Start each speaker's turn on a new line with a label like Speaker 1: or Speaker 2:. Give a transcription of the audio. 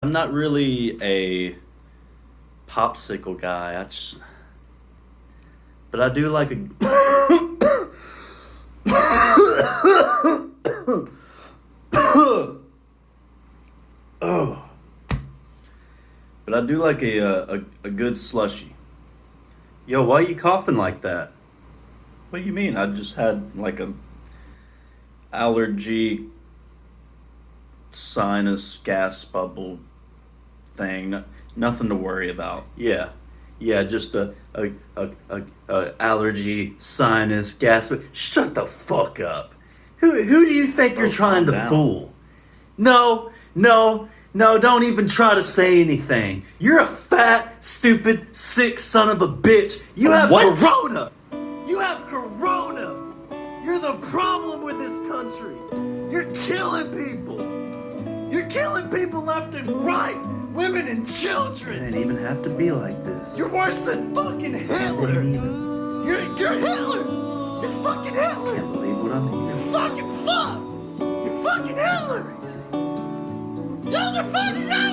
Speaker 1: I'm not really a popsicle guy. But I do like a. Oh, but I do like a good slushy. Yo, why you coughing like that? What do you mean? I just had like a allergy sinus gas bubble thing. Nothing to worry about. Yeah. Yeah, just a allergy, sinus, gas. Shut the fuck up. Who do you think you're trying to fool? No, no, don't even try to say anything. You're a fat, stupid, sick son of a bitch. You have
Speaker 2: What?
Speaker 1: corona. You have corona. You're the problem with this country. You're killing people. You're killing people left and right. Women and children. It didn't even have to be like this. You're worse than fucking Hitler. You're Hitler. You're fucking Hitler. I can't believe what I'm hearing. You're fucking fuck. You're fucking Hitler. You're fucking Hitler.